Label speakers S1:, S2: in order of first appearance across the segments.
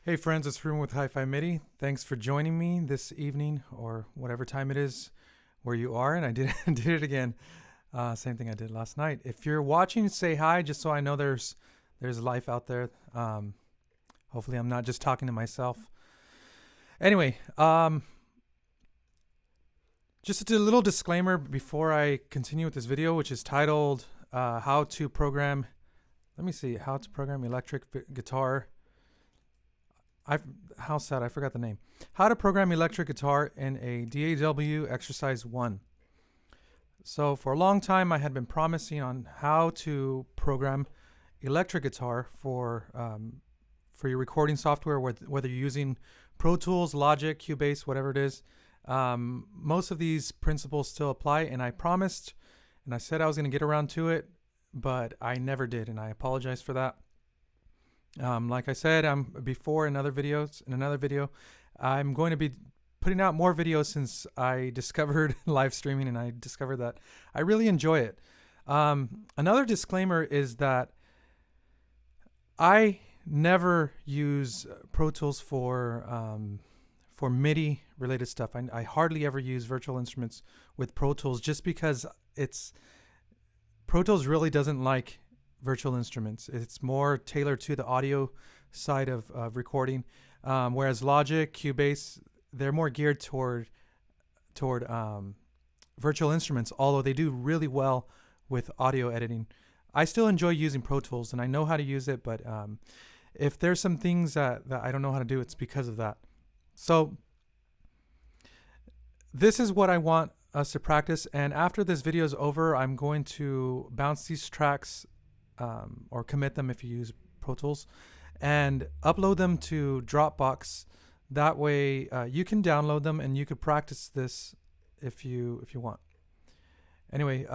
S1: Hey friends, it's Ruben with Hi-Fi MIDI. Thanks for joining me this evening or whatever time it is where you are. And I did did it again. Same thing I did last night. If you're watching, say hi, just so I know there's life out there. Hopefully I'm not just talking to myself. Anyway, just a little disclaimer before I continue with this video, which is titled how to program electric guitar. How sad, I forgot the name. How to program electric guitar in a DAW exercise 1. So for a long time I had been promising on how to program electric guitar for your recording software, whether you're using Pro Tools, Logic, Cubase, whatever it is. Most of these principles still apply, and I promised and I said I was going to get around to it, but I never did, and I apologize for that. Like I said, before in another video, I'm going to be putting out more videos since I discovered live streaming, and I discovered that I really enjoy it. Another disclaimer is that I never use Pro Tools for MIDI related stuff. I hardly ever use virtual instruments with Pro Tools, just because Pro Tools really doesn't like virtual instruments. It's more tailored to the audio side of recording, whereas Logic, Cubase, they're more geared toward virtual instruments, although they do really well with audio editing. I still enjoy using Pro Tools, and I know how to use it, but if there's some things that I don't know how to do, it's because of that. So this is what I want us to practice, and after this video is over, I'm going to bounce these tracks or commit them if you use Pro Tools, and upload them to Dropbox. That way you can download them and you could practice this if you want. Anyway,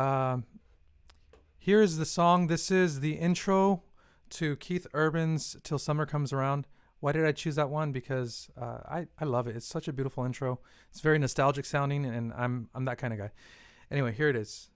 S1: here's the song. This is the intro to Keith Urban's Till Summer Comes Around. Why did I choose that one? Because I love it. It's such a beautiful intro. It's very nostalgic sounding, and I'm that kind of guy. Anyway, here it is.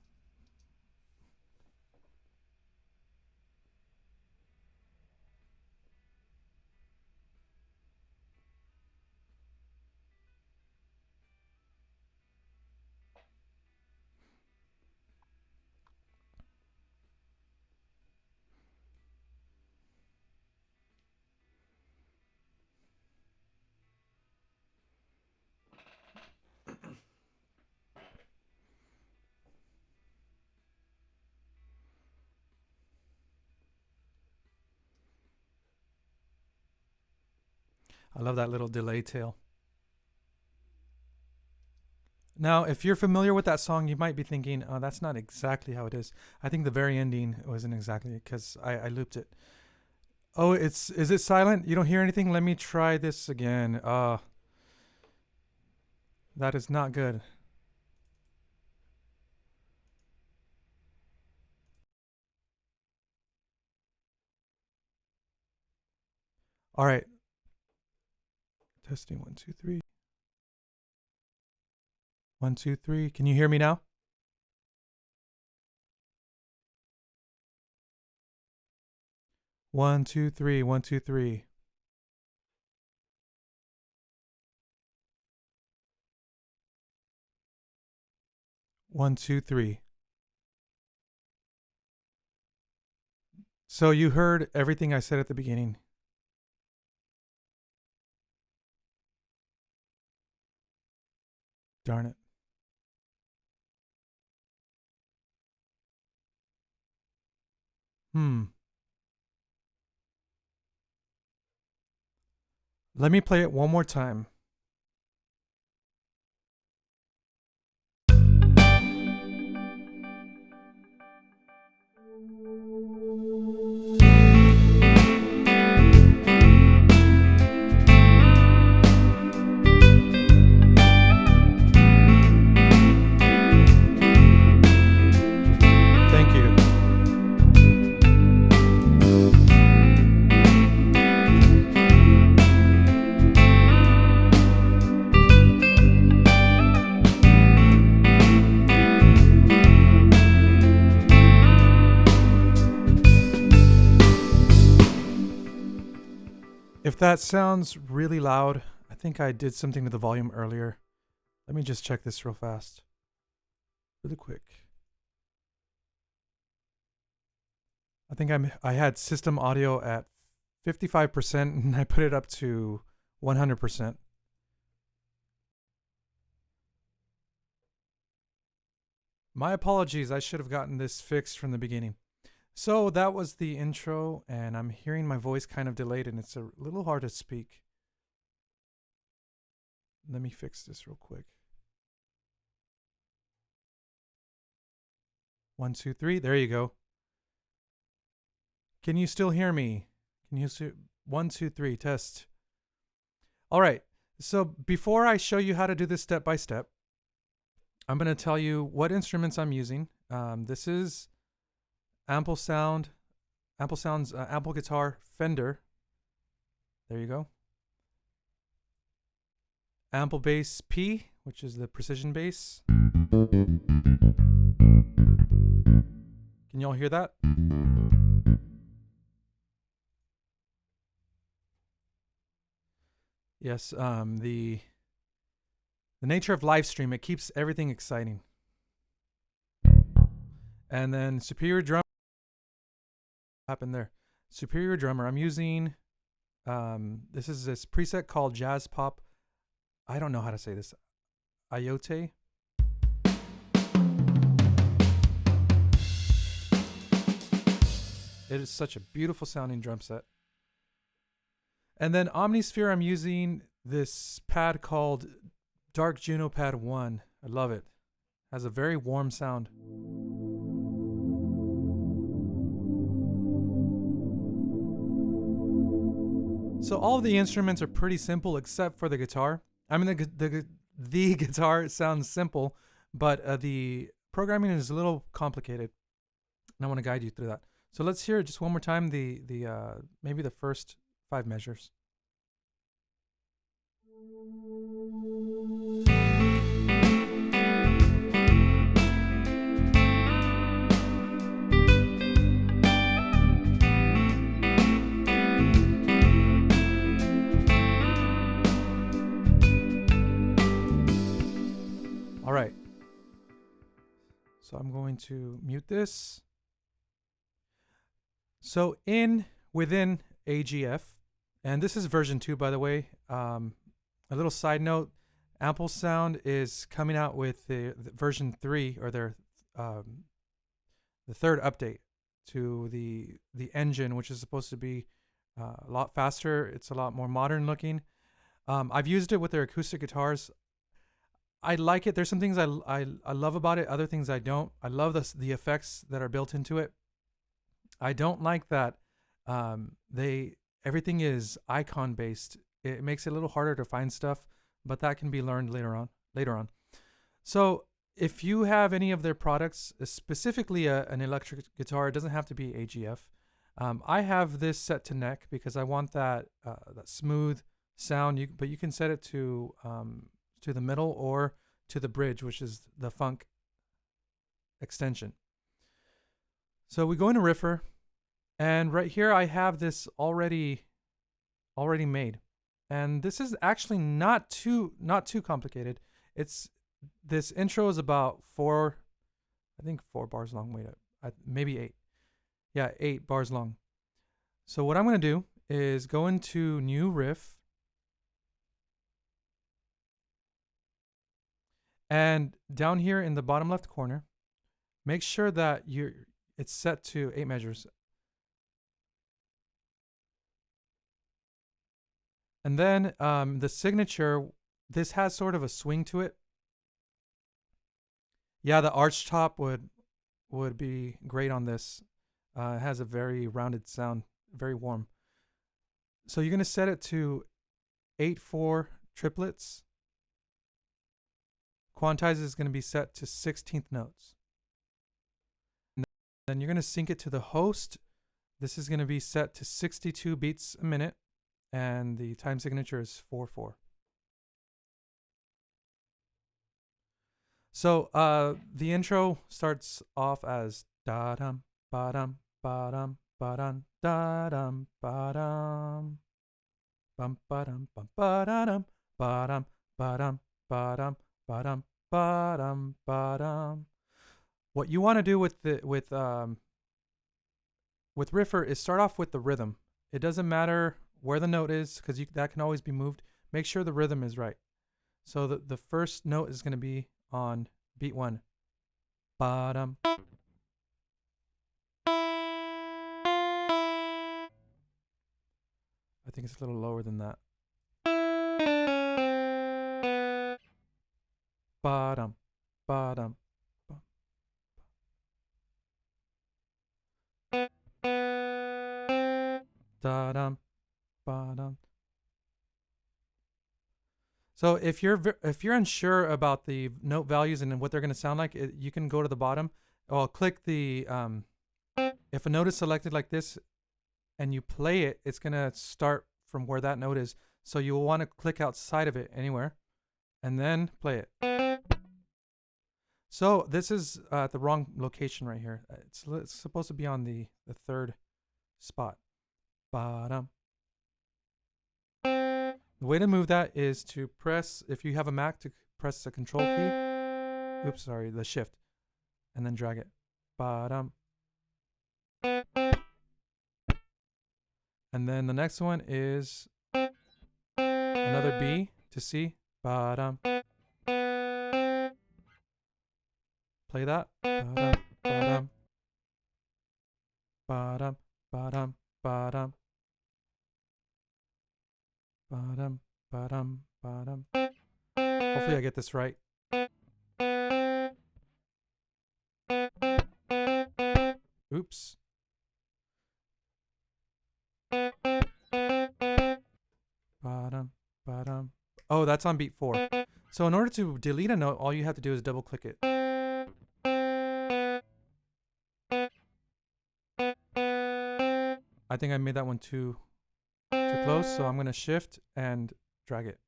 S1: I love that little delay tail. Now, if you're familiar with that song, you might be thinking, oh, that's not exactly how it is. I think the very ending wasn't exactly, because I looped it. Oh, is it silent? You don't hear anything? Let me try this again. That is not good. All right. Testing 1, 2, 3. 1, 2, 3. Can you hear me now? One, two, three. 1, 2, 3. One, two, three. So you heard everything I said at the beginning. Darn it. Let me play it one more time. Thank you. that sounds really loud, I think I did something to the volume earlier. Let me just check this real fast. Really quick. I think I had system audio at 55% and I put it up to 100%. My apologies, I should have gotten this fixed from the beginning. So that was the intro, and I'm hearing my voice kind of delayed and it's a little hard to speak. Let me fix this real quick. 1, 2, 3, there you go. Can you still hear me? Can you see? 1, 2, 3, test. All right, so before I show you how to do this step by step, I'm going to tell you what instruments I'm using. This is Ample Sound's Ample Guitar Fender. There you go. Ample Bass P, which is the precision bass. Can y'all hear that? Yes, the nature of live stream, it keeps everything exciting. And then Superior Drummer. What happened there? Superior Drummer. I'm using this is this preset called Jazz Pop. I don't know how to say this. Iote. It is such a beautiful sounding drum set. And then Omnisphere, I'm using this pad called Dark Juno Pad 1. I love it. Has a very warm sound. So all of the instruments are pretty simple except for the guitar. I mean, the guitar sounds simple, but the programming is a little complicated. And I want to guide you through that. So let's hear it just one more time, maybe the first 5 measures. All right. So I'm going to mute this. So within AGF, and this is version 2, by the way. A little side note: Ample Sound is coming out with the version 3, or their the third update to the engine, which is supposed to be a lot faster. It's a lot more modern looking. I've used it with their acoustic guitars. I like it. There's some things I love about it. Other things I don't. I love the effects that are built into it. I don't like that everything is icon based. It makes it a little harder to find stuff, but that can be learned later on. So if you have any of their products, specifically an electric guitar, it doesn't have to be AGF. I have this set to neck because I want that smooth sound. But you can set it to the middle or to the bridge, which is the funk extension. So we go into Riffer, and right here I have this already made. And this is actually not too complicated. This intro is about 4 bars long. Wait, maybe 8. Yeah, 8 bars long. So what I'm going to do is go into new riff. And down here in the bottom left corner, make sure that it's set to 8 measures. And then the signature, this has sort of a swing to it. Yeah, the arch top would be great on this. It has a very rounded sound, very warm. So you're going to set it to 8/4 triplets. Quantize is going to be set to 16th notes. And then you're going to sync it to the host. This is going to be set to 62 beats a minute, and the time signature is 4/4. So the intro starts off as da dum ba dum ba dum ba dum da dum ba dum. bum ba-dum bum ba-da-dum ba-dum ba-dum ba-dum ba-dum ba-dum ba-dum. What you want to do with the with Riffer is start off with the rhythm. It doesn't matter where the note is because that can always be moved. Make sure the rhythm is right. So the first note is going to be on beat 1. Ba-dum. I think it's a little lower than that. Ba-dum, ba-dum. Da-dum, ba-dum. So if you're unsure about the note values and what they're going to sound like, you can go to the bottom. I'll click the if a note is selected like this and you play it, it's going to start from where that note is. So you'll want to click outside of it anywhere and then play it. So this is at the wrong location right here. It's supposed to be on the third spot. Ba-dum. The way to move that is to press, if you have a Mac, to press the control key. Oops, sorry, the shift. And then drag it. Ba-dum. And then the next one is another B to C. Ba-dum. Play that. Ba-dum, ba-dum. Ba-dum, ba-dum, ba-dum. Ba-dum, ba-dum, ba-dum. Hopefully I get this right. Oops. Ba-dum, ba-dum. Oh, that's on beat 4. So in order to delete a note, all you have to do is double click it. I think I made that one too close, so I'm going to shift and drag it.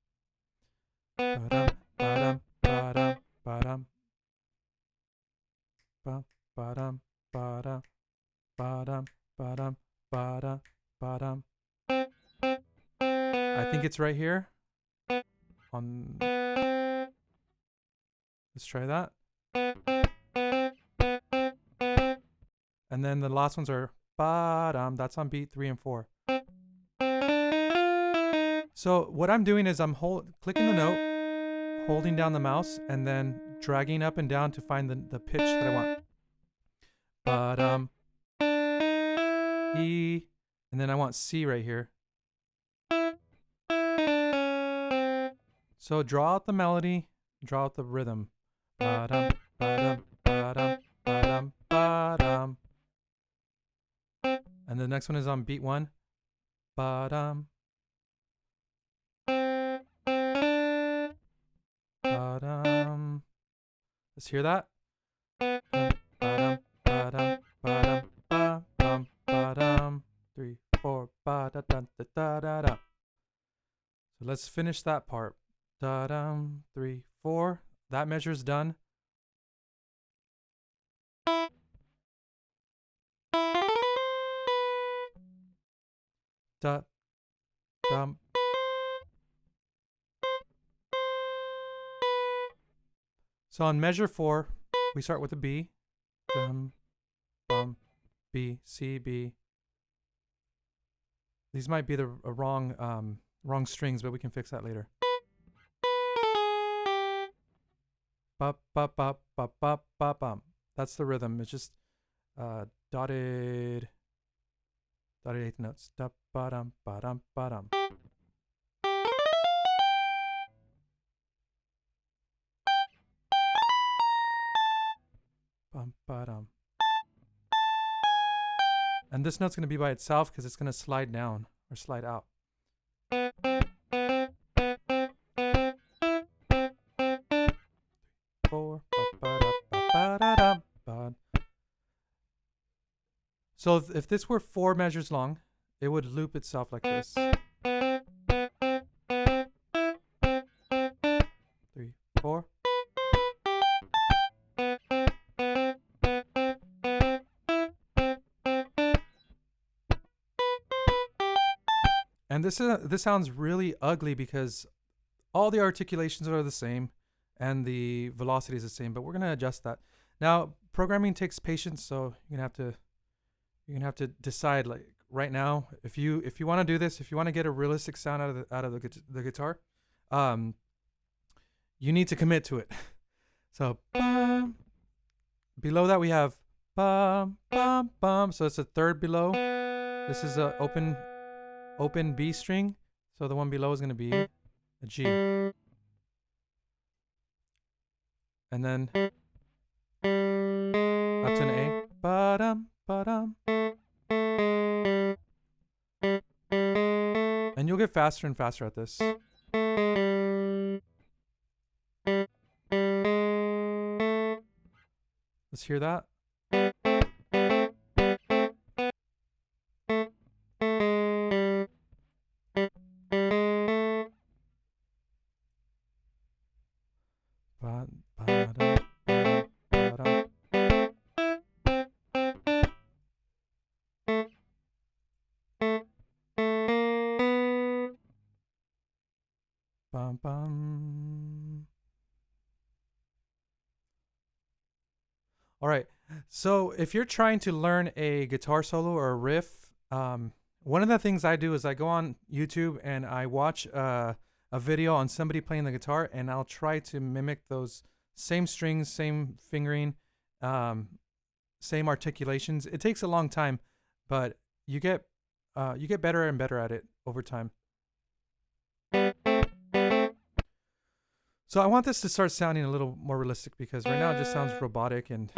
S1: Ba-dum, ba-dum, ba-dum, ba-dum. Ba-dum, ba-dum, ba-dum, ba-dum, ba-dum, ba-dum. I think it's right here. Let's try that. And then the last ones are ba-dum. That's on beat 3 and 4. So what I'm doing is I'm clicking the note, holding down the mouse, and then dragging up and down to find the pitch that I want. Ba-dum, E, and then I want C right here. So draw out the melody, draw out the rhythm. Ba-dum, ba-dum, ba-dum, ba-dum, ba-dum. And the next one is on beat 1. Ba-dum. Ba-dum. Let's hear that. Ba-dum, ba-dum, ba-dum, ba-dum, ba-dum. 3, 4, ba-da-da-da-da-da-da. So let's finish that part. Da-dum, 3, 4. That measure's done. Da-dum. So on measure 4, we start with a B. Dum, bum, B, C, B. These might be the wrong strings, but we can fix that later. Bop, bop, bop, bop, bop, bop, bum. That's the rhythm. It's just dotted eighth notes. Da, ba-dum, ba-dum, ba-dum. Bum, ba-dum. And this note's going to be by itself because it's going to slide down or slide out. Four, ba-ba-da-ba-ba-da-dum, ba. So if this were 4 measures long, it would loop itself like this. 3, 4. And this sounds really ugly because all the articulations are the same and the velocity is the same, but we're gonna adjust that. Now, programming takes patience, so you're gonna have to decide like right now if you want to do this, if you want to get a realistic sound out of the guitar, um, you need to commit to it. So below that we have bum bum bum. So it's a third below. This is a open B string. So the one below is gonna be a G, and then up to an A. Ba-dum, ba-dum. And you'll get faster and faster at this. Let's hear that. Ba-dum, ba-dum. Bum, bum. All right. So if you're trying to learn a guitar solo or a riff, one of the things I do is I go on YouTube and I watch a video on somebody playing the guitar, and I'll try to mimic those same strings, same fingering, same articulations. It takes a long time, but you get better and better at it over time. So I want this to start sounding a little more realistic because right now it just sounds robotic and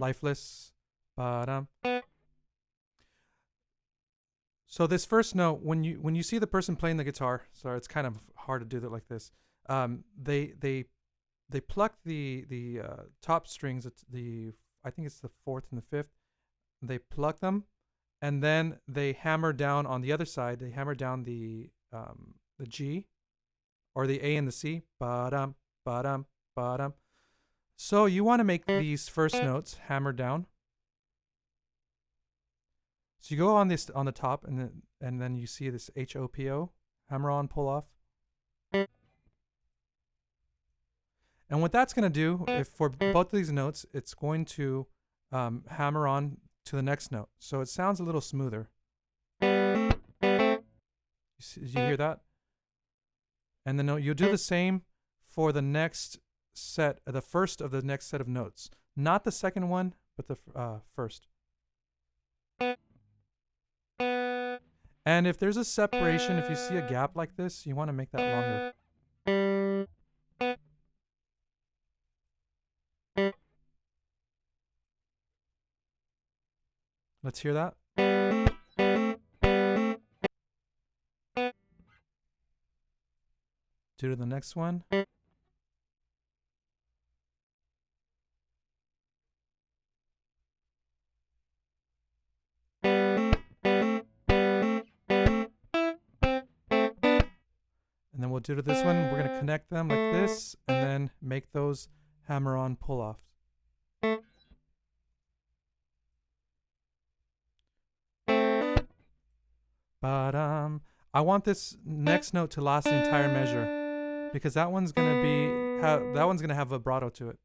S1: lifeless. Ba-dum. So this first note, when you see the person playing the guitar, sorry, it's kind of hard to do that like this. They pluck the top strings. It's I think it's the fourth and the fifth. They pluck them, and then they hammer down on the other side. They hammer down the G, or the A and the C. Ba-dum, ba-dum, ba-dum. So you want to make these first notes hammer down. So you go on this on the top, and then you see this HOPO, hammer on, pull off. And what that's going to do, if for both of these notes, it's going to hammer on to the next note. So it sounds a little smoother. Did you hear that? And then you'll do the same for the next set, the first of the next set of notes. Not the second one, but the first. And if there's a separation, if you see a gap like this, you want to make that longer. Let's hear that. Do to the next one. And then we'll do to this one. We're going to connect them like this and then make those hammer on pull offs. Ba-dum. I want this next note to last the entire measure because that one's going to have vibrato to it.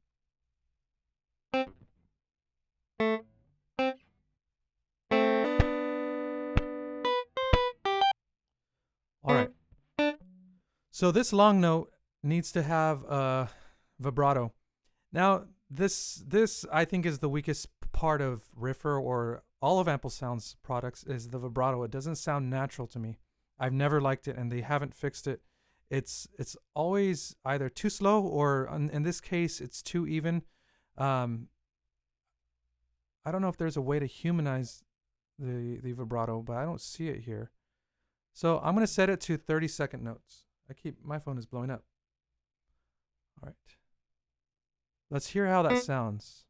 S1: All right. So this long note needs to have a vibrato. Now, this I think is the weakest part of Riffer or all of Ample Sound's products is the vibrato. It doesn't sound natural to me. I've never liked it, and they haven't fixed it. It's always either too slow or in this case, it's too even. I don't know if there's a way to humanize the vibrato, but I don't see it here. So I'm going to set it to 30-second notes. My phone is blowing up. All right. Let's hear how that sounds.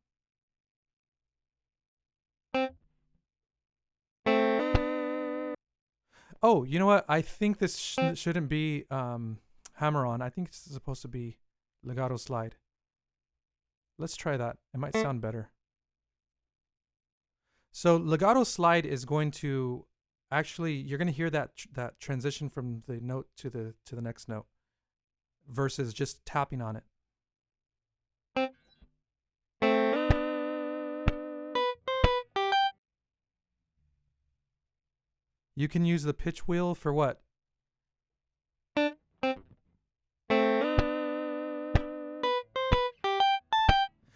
S1: Oh, you know what? I think this shouldn't be hammer on. I think it's supposed to be legato slide. Let's try that. It might sound better. So legato slide is going to actually you're going to hear that transition from the note to the next note versus just tapping on it. You can use the pitch wheel for what?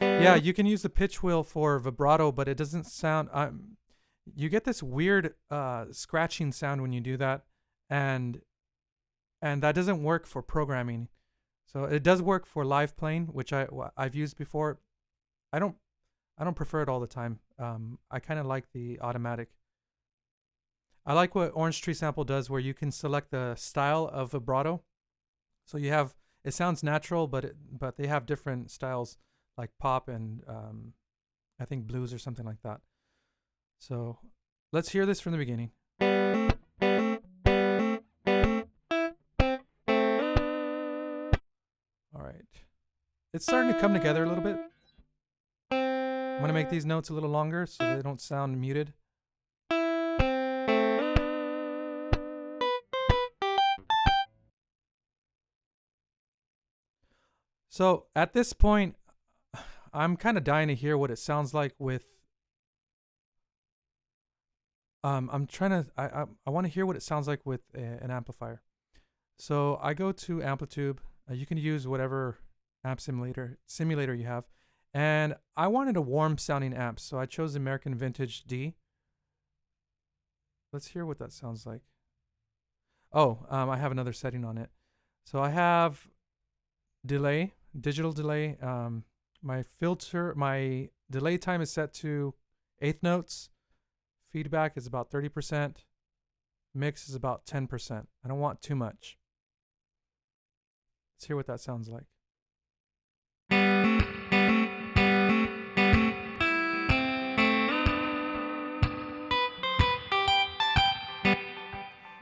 S1: Yeah, you can use the pitch wheel for vibrato, but it doesn't sound. You get this weird scratching sound when you do that, and that doesn't work for programming. So it does work for live playing, which I've used before. I don't I don't prefer it all the time. I kind of like the automatic. I like what Orange Tree Sample does, where you can select the style of vibrato. So you have it sounds natural, but they have different styles like pop and I think blues or something like that. So let's hear this from the beginning. All right. It's starting to come together a little bit. I'm going to make these notes a little longer so they don't sound muted. So at this point, I'm kind of dying to hear what it sounds like with. I'm trying to. I want to hear what it sounds like with an amplifier. So I go to Amplitube. You can use whatever amp simulator you have, and I wanted a warm sounding amp, so I chose American Vintage D. Let's hear what that sounds like. Oh, I have another setting on it. So I have delay, digital delay. My delay time is set to eighth notes. Feedback is about 30%. Mix is about 10%. I don't want too much. Let's hear what that sounds like.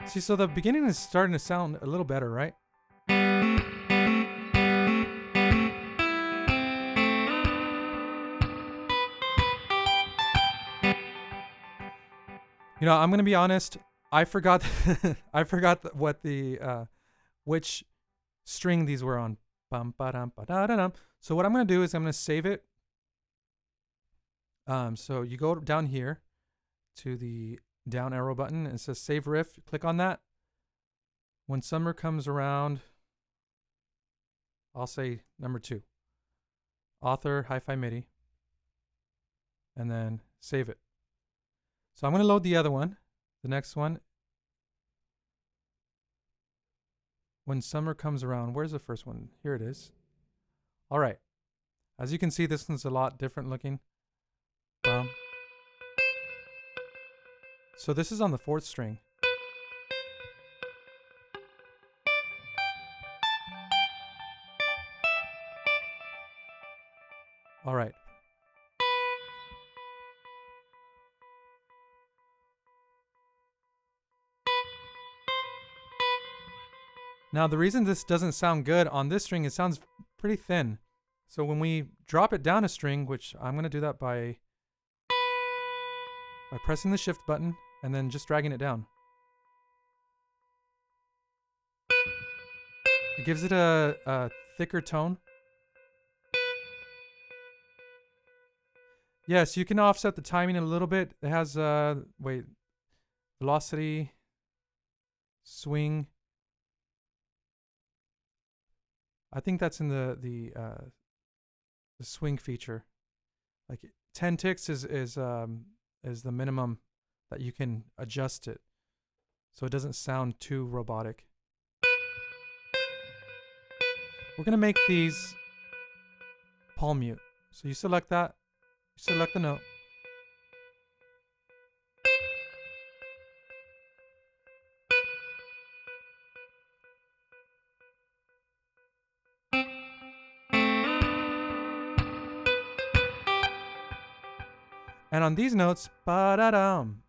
S1: See, so the beginning is starting to sound a little better, right? You know, I'm gonna be honest. I forgot. I forgot what the which string these were on. Bum ba dum ba da da dum. So what I'm gonna do is I'm gonna save it. So you go down here to the down arrow button and it says save riff. Click on that. When summer comes around, I'll say number 2. Author hi-fi MIDI, and then save it. So I'm going to load the other one, the next one. When summer comes around, where's the first one? Here it is. All right. As you can see, this one's a lot different looking. So this is on the 4th string. All right. Now, the reason this doesn't sound good on this string, it sounds pretty thin. So when we drop it down a string, which I'm going to do that by pressing the shift button and then just dragging it down. It gives it a thicker tone. Yes, you can offset the timing a little bit. It has velocity, swing. I think that's in the swing feature. Like 10 ticks is the minimum that you can adjust it, so it doesn't sound too robotic. We're gonna make these palm mute. So you select that, you select the note. And on these notes, ba-da-dum,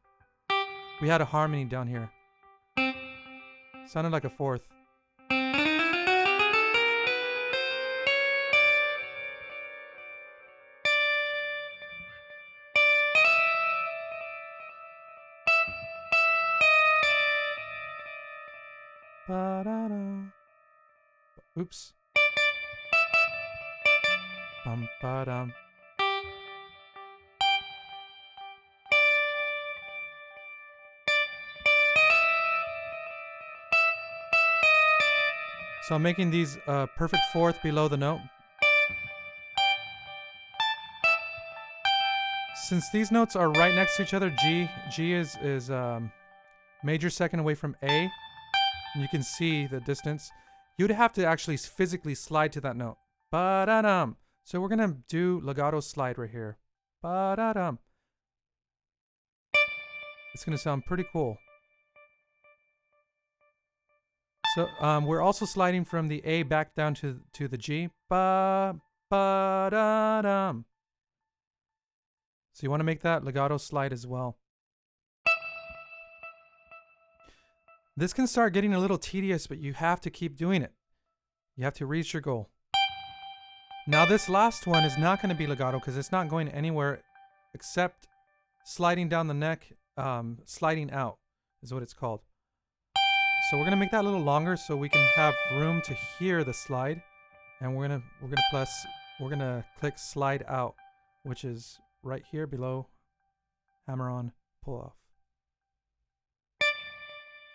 S1: we had a harmony down here. Sounded like a 4th. Ba-da-da. Oops. Bum-ba-dum. So I'm making these perfect fourth below the note. Since these notes are right next to each other, G is major second away from A, and you can see the distance. You'd have to actually physically slide to that note. Ba-da-dum. So we're gonna do legato slide right here. Ba-da-dum. It's gonna sound pretty cool. So we're also sliding from the A back down to the G. Ba-da-dum. So you want to make that legato slide as well. This can start getting a little tedious, but you have to keep doing it. You have to reach your goal. Now this last one is not going to be legato because it's not going anywhere except sliding down the neck, sliding out is what it's called. So we're going to make that a little longer so we can have room to hear the slide. And we're going to click slide out, which is right here below hammer on pull off.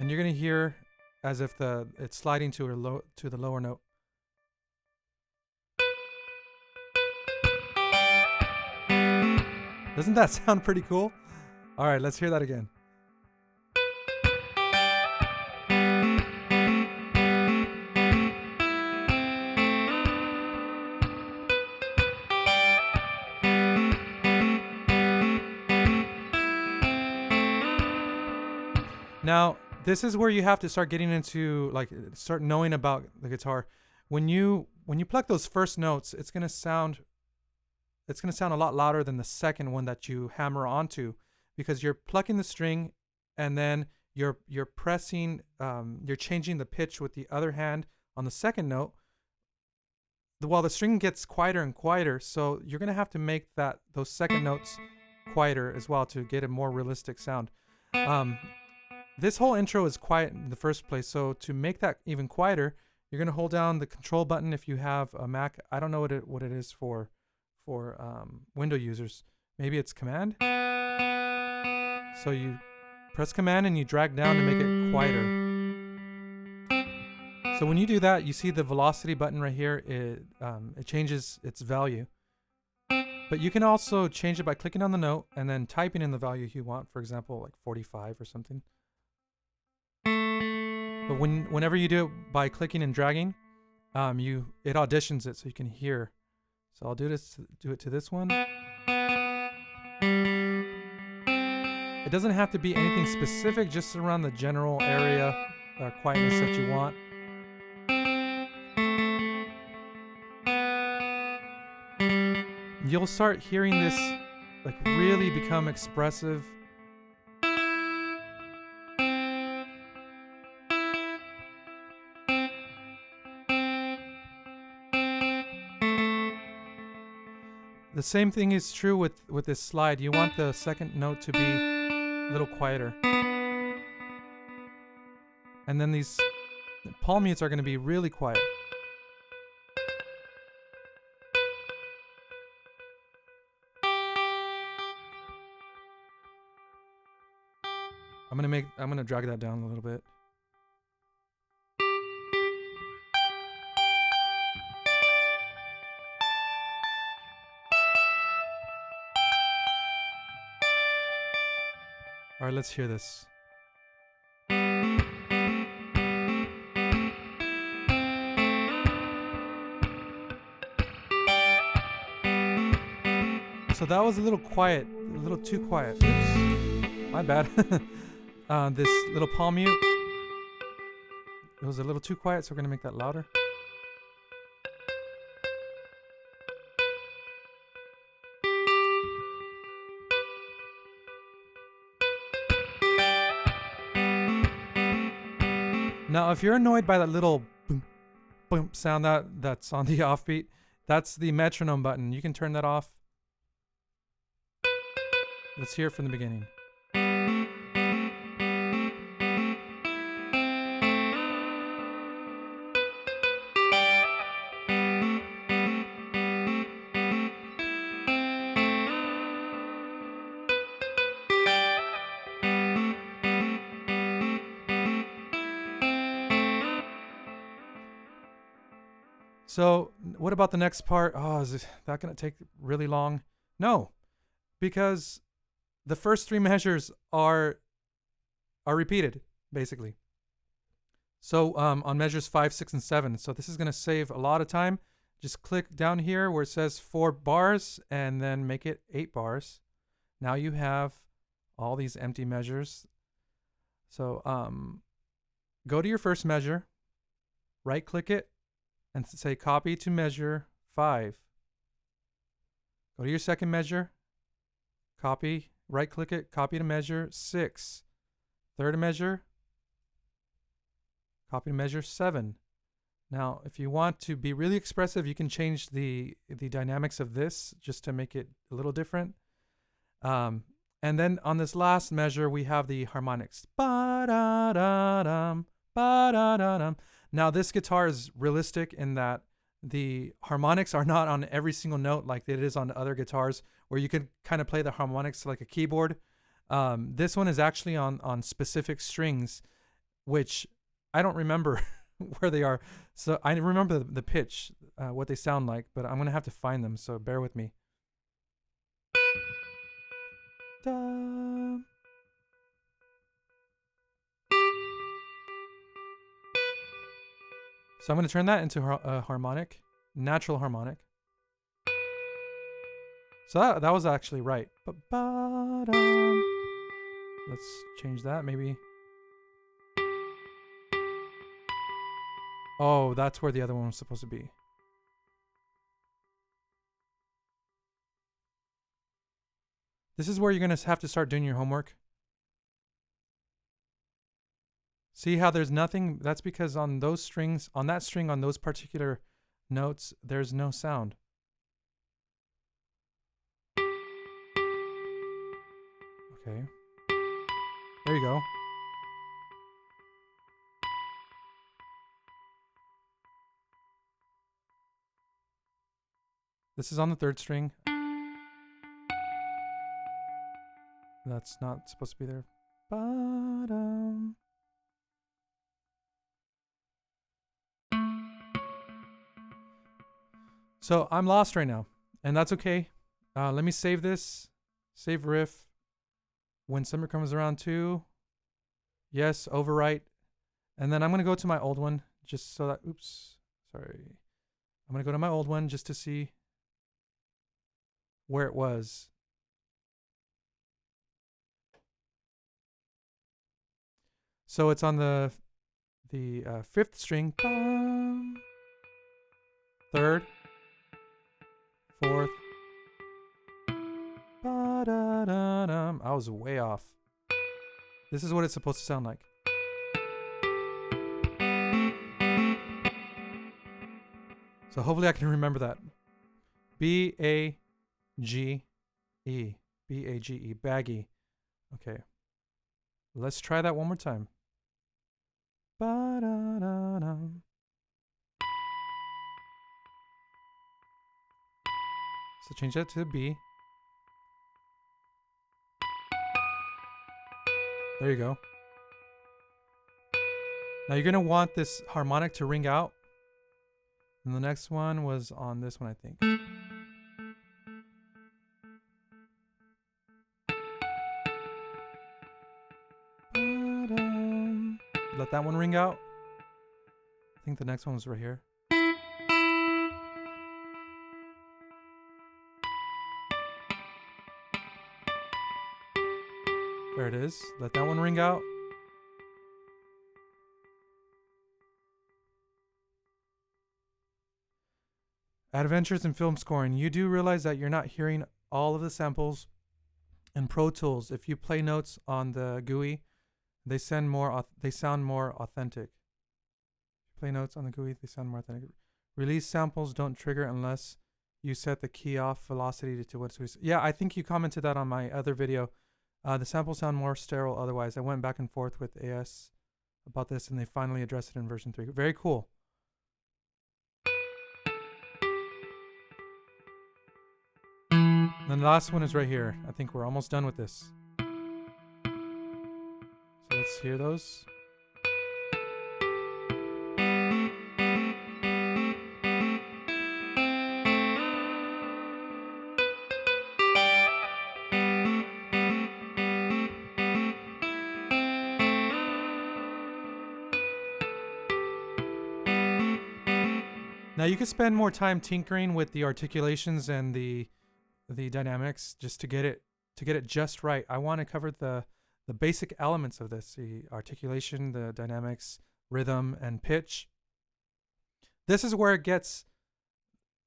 S1: And you're going to hear as if it's sliding to the lower note. Doesn't that sound pretty cool? All right, let's hear that again. Now, this is where you have to start getting into, like, start knowing about the guitar. When you pluck those first notes, it's gonna sound a lot louder than the second one that you hammer onto, because you're plucking the string, and then you're pressing, you're changing the pitch with the other hand on the second note. While the string gets quieter and quieter, so you're gonna have to make those second notes quieter as well to get a more realistic sound. This whole intro is quiet in the first place, so to make that even quieter, you're gonna hold down the control button if you have a Mac. I don't know what it is for Windows users. Maybe it's Command. So you press Command and you drag down to make it quieter. So when you do that, you see the velocity button right here. It changes its value. But you can also change it by clicking on the note and then typing in the value you want. For example, like 45 or something. But whenever you do it by clicking and dragging, it auditions it so you can hear. So I'll do it to this one. It doesn't have to be anything specific, just around the general area quietness that you want. You'll start hearing this like really become expressive. The same thing is true with this slide. You want the second note to be a little quieter. And then these palm mutes are going to be really quiet. I'm going to drag that down a little bit. All right, let's hear this. So that was a little quiet, a little too quiet. Oops, my bad. This little palm mute, it was a little too quiet, so we're gonna make that louder. Now, if you're annoyed by that little boom, boom sound that's on the offbeat, that's the metronome button. You can turn that off. Let's hear it from the beginning. So what about the next part? Oh, is that going to take really long? No, because the first three measures are repeated, basically. So on measures 5, 6, and 7. So this is going to save a lot of time. Just click down here where it says 4 bars and then make it 8 bars. Now you have all these empty measures. So go to your first measure, right click it, and say copy to measure 5. Go to your second measure, copy, right click it, copy to measure 6. Third measure, copy to measure 7. Now, if you want to be really expressive, you can change the dynamics of this just to make it a little different. And then on this last measure, we have the harmonics. Ba-da-da-dum, ba-da-da-dum. Now, this guitar is realistic in that the harmonics are not on every single note like it is on other guitars, where you could kind of play the harmonics like a keyboard. This one is actually on specific strings, which I don't remember where they are. So I remember the pitch, what they sound like, but I'm going to have to find them, so bear with me. Da. So I'm going to turn that into a harmonic, natural harmonic. So that was actually right. Ba-ba-dum. Let's change that maybe. Oh, that's where the other one was supposed to be. This is where you're going to have to start doing your homework. See how there's nothing? That's because on those strings, on that string, on those particular notes, there's no sound. Okay. There you go. This is on the third string. That's not supposed to be there. Ba-dum. So I'm lost right now, and that's okay. Let me save this. Save riff. When summer comes around too. Yes, overwrite. And then I'm going to go to my old one just so that, oops, sorry. I'm going to go to my old one just to see where it was. So it's on the 5th string. Bum. 3rd. 4th. Ba-da-da-dum. I was way off. This is what it's supposed to sound like. So hopefully I can remember that. B-A-G-E. B-A-G-E. Baggy. Okay. Let's try that one more time. Ba-da-da-dum. So change that to B. There you go. Now you're going to want this harmonic to ring out. And the next one was on this one, I think. Let that one ring out. I think the next one was right here. There it is. Let that one ring out. Adventures in film scoring. You do realize that you're not hearing all of the samples in Pro Tools. If you play notes on the GUI, they sound more authentic. Play notes on the GUI, they sound more authentic. Release samples don't trigger unless you set the key off velocity to what's. Yeah, I think you commented that on my other video. The samples sound more sterile otherwise. I went back and forth with AS about this, and they finally addressed it in version 3. Very cool. And then the last one is right here. I think we're almost done with this. So let's hear Now you can spend more time tinkering with the articulations and the dynamics just to get it just right. I want to cover the basic elements of this: the articulation, the dynamics, rhythm, and pitch. This is where it gets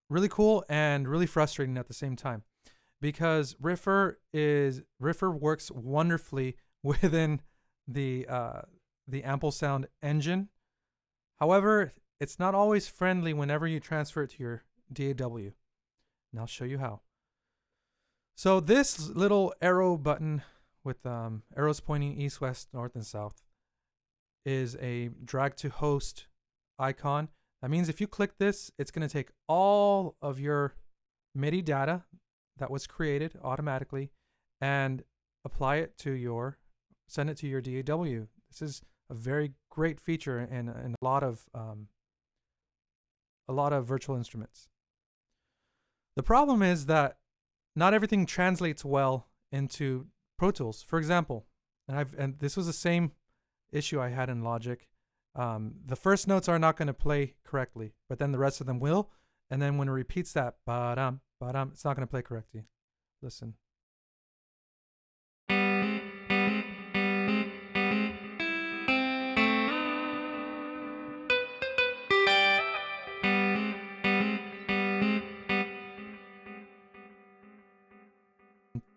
S1: really cool and really frustrating at the same time, because Riffer works wonderfully within the Ample Sound engine. However, it's not always friendly whenever you transfer it to your DAW. And I'll show you how. So this little arrow button with arrows pointing east, west, north, and south is a drag to host icon. That means if you click this, it's going to take all of your MIDI data that was created automatically and send it to your DAW. This is a very great feature in a lot of virtual instruments. The problem is that not everything translates well into Pro Tools. For example, and this was the same issue I had in Logic. The first notes are not going to play correctly, but then the rest of them will. And then when it repeats that ba-dum, ba-dum, it's not going to play correctly. Listen.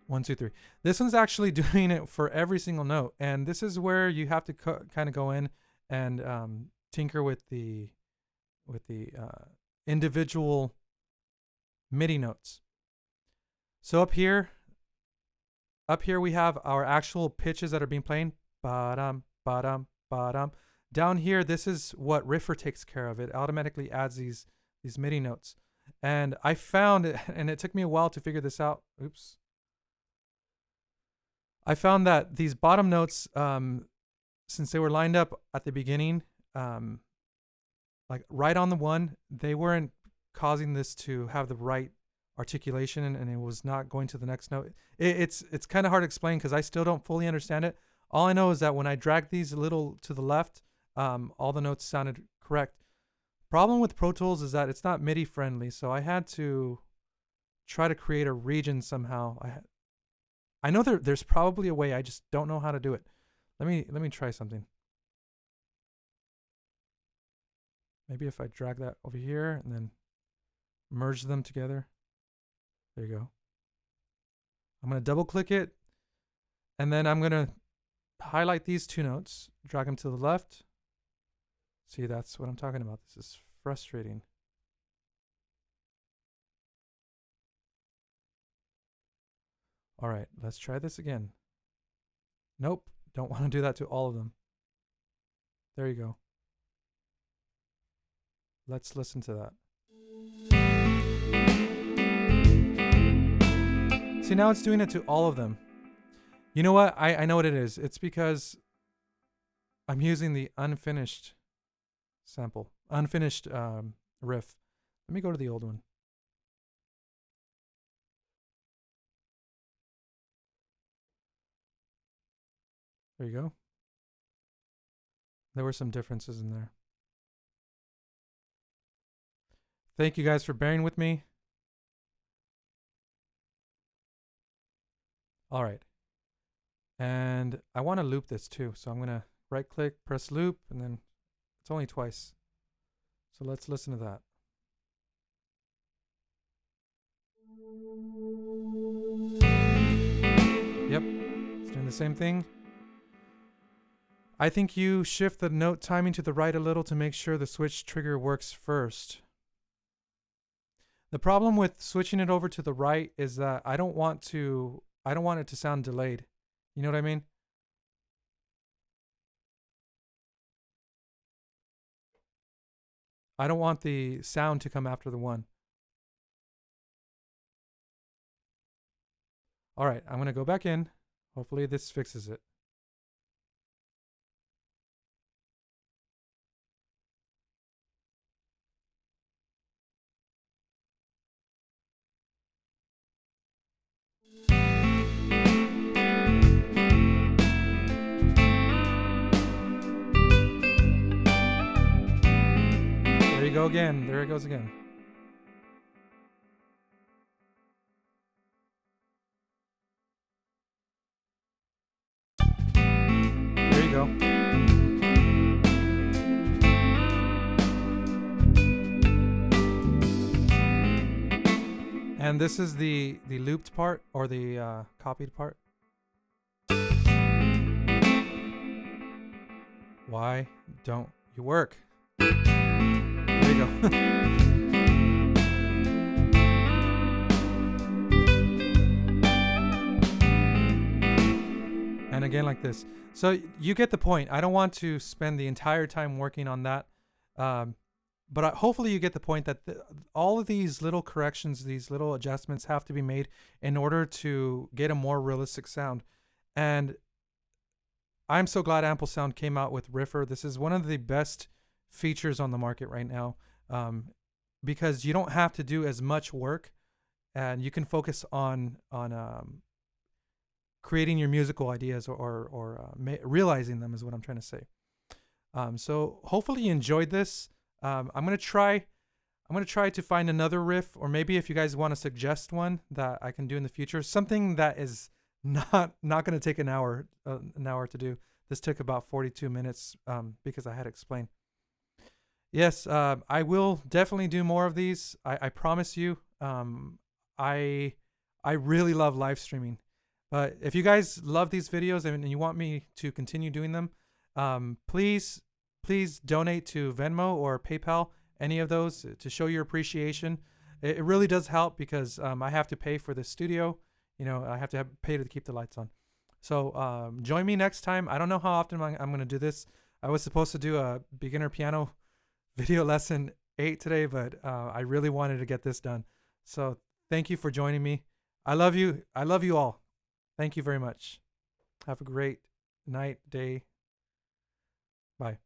S1: One, two, three. This one's actually doing it for every single note, and this is where you have to kind of go in and tinker with the individual MIDI notes. So up here we have our actual pitches that are being played. Ba-dum, ba-dum, ba-dum. Down here, this is what Riffer takes care of. It automatically adds these MIDI notes. And I found it, and it took me a while to figure this out. Oops. I found that these bottom notes, since they were lined up at the beginning, like right on the one, they weren't causing this to have the right articulation, and it was not going to the next note. It's kind of hard to explain because I still don't fully understand it. All I know is that when I dragged these a little to the left, all the notes sounded correct. Problem with Pro Tools is that it's not MIDI friendly, so I had to try to create a region somehow. I know there's probably a way. I just don't know how to do it. Let me try something. Maybe if I drag that over here and then merge them together. There you go. I'm going to double click it, and then I'm going to highlight these two notes, drag them to the left. See, that's what I'm talking about. This is frustrating. All right, let's try this again. Nope, don't want to do that to all of them. There you go. Let's listen to that. See, now it's doing it to all of them. You know what? I know what it is. It's because I'm using the unfinished sample, unfinished riff. Let me go to the old one. There you go. There were some differences in there. Thank you guys for bearing with me. All right. And I want to loop this too. So I'm going to right click, press loop, and then it's only twice. So let's listen to that. Yep, it's doing the same thing. I think you shift the note timing to the right a little to make sure the switch trigger works first. The problem with switching it over to the right is that I don't want it to sound delayed. You know what I mean? I don't want the sound to come after the one. All right, I'm going to go back in. Hopefully this fixes it. go again. There it goes again. There you go. And this is the looped part, or the copied part. Why don't you work? There you go. And again like this. So you get the point. I don't want to spend the entire time working on that. But hopefully you get the point that all of these little corrections, these little adjustments have to be made in order to get a more realistic sound. And I'm so glad Ample Sound came out with Riffer. This is one of the best features on the market right now, because you don't have to do as much work, and you can focus on creating your musical ideas or realizing them is what I'm trying to say. So hopefully you enjoyed this. I'm gonna try to find another riff, or maybe if you guys want to suggest one that I can do in the future, something that is not going to take an hour to do. This took about 42 minutes because I had to explain. Yes, I will definitely do more of these. I promise you. I really love live streaming. But if you guys love these videos and you want me to continue doing them, please donate to Venmo or PayPal, any of those, to show your appreciation. It really does help, because I have to pay for the studio. You know, I have to pay to keep the lights on. So join me next time. I don't know how often I'm going to do this. I was supposed to do a beginner piano video lesson 8 today, but I really wanted to get this done. So thank you for joining me. I love you. I love you all. Thank you very much. Have a great night, day. Bye.